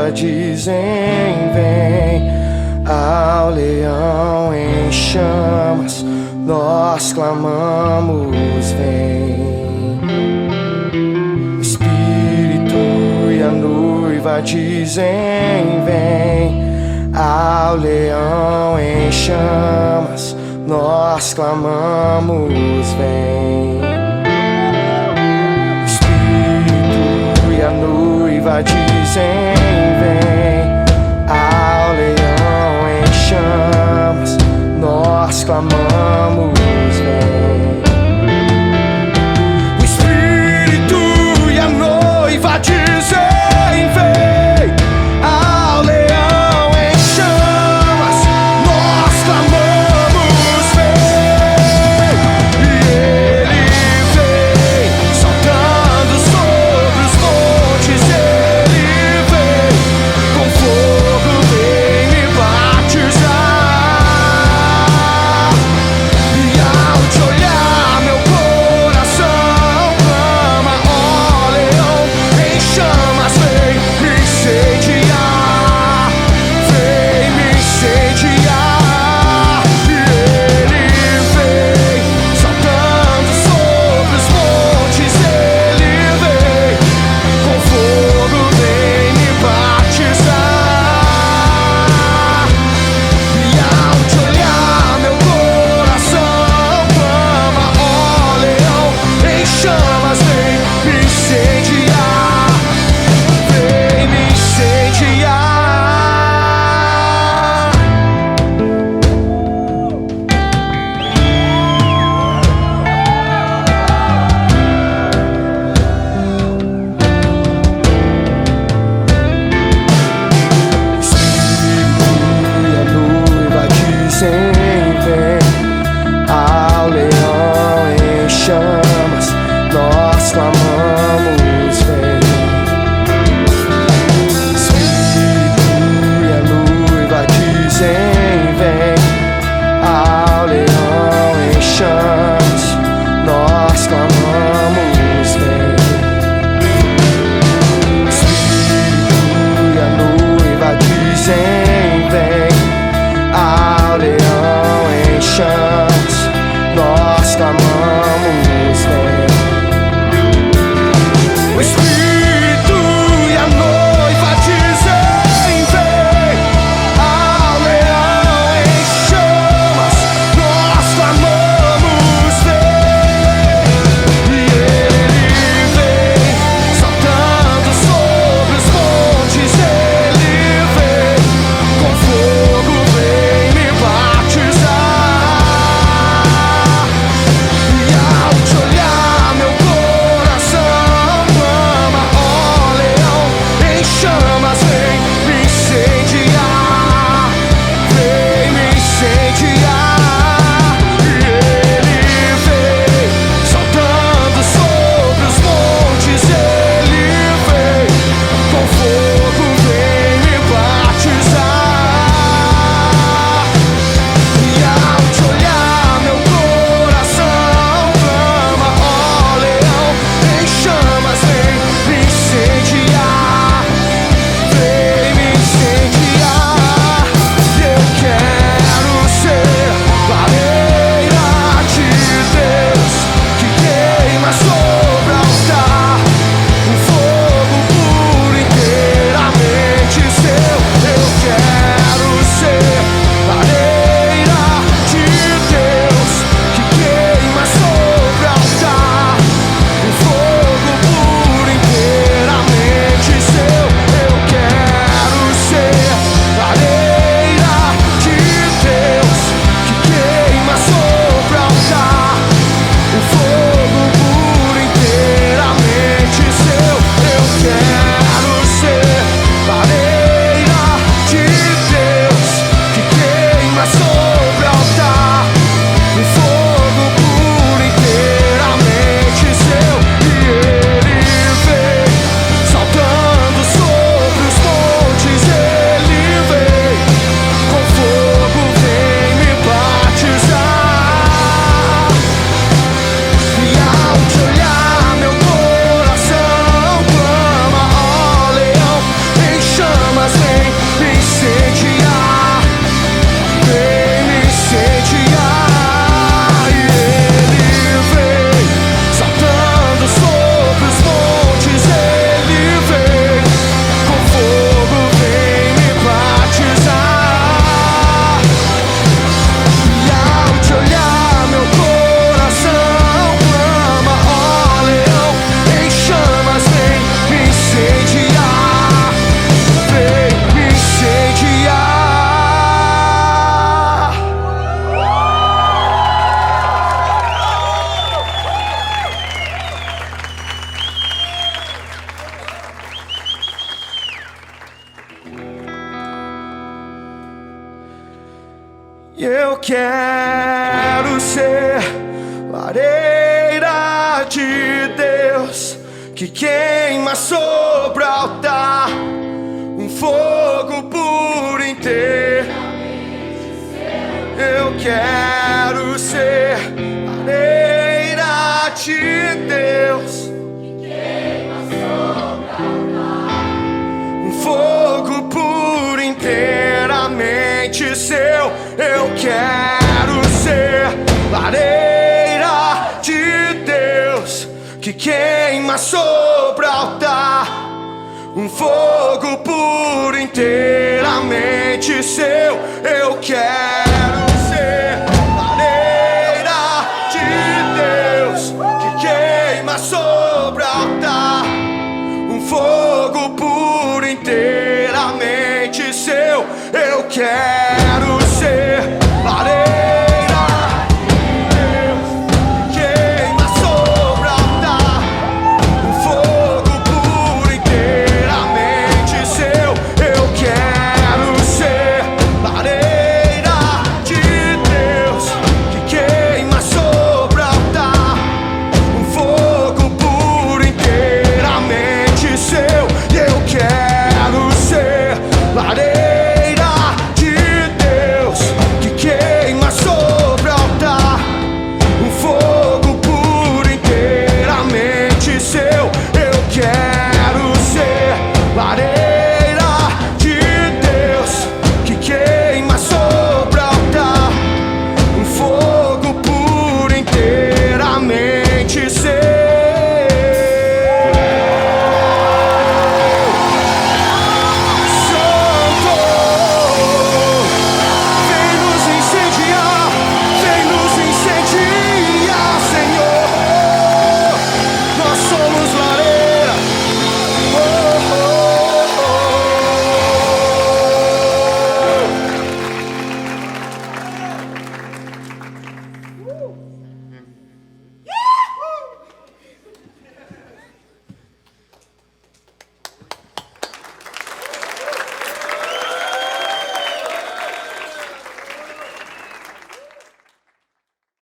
noiva dizem vem, ao leão em chamas nós clamamos vem. O Espírito e a noiva dizem vem, ao leão em chamas nós clamamos vem. O Espírito e a noiva dizem vem, ao leão em chamas nós clamamos vem. O Espírito e a noiva dizem vem, ao leão em chamas nós clamamos vem. E ele vem saltando sobre os montes, ele vem com fogo, vem me batizar. E ao te olhar meu coração clama, ó leão em chamas, vem me incendiar, vem me incendiar. E ele vem saltando sobre os montes, ele vem com fogo, vem me batizar. E ao te olhar meu coração clama, ó leão em chamas, vem me incendiar, vem me incendiar. Espírito e a noiva dizem vem, ao leão em chamas nós clamamos vem. Espírito e a noiva dizem vem, ao leão em chamas nós clamamos vem. Espírito e a noiva dizem vem, ao leão em chamas nós clamamos vem. O Espírito e a noiva dizem vem, ao leão em chamas nós clamamos vem. E ele vem saltando sobre os montes, ele vem com fogo, vem me batizar. E ao quero ser lareira de Deus que queima sobre o altar, um fogo puro inteiro. Eu quero ser lareira de Deus que queima sobre o altar, um fogo puro inteiramente seu. Eu quero ser lareira de Deus que queima sobre o altar, um fogo puro inteiramente seu. Eu quero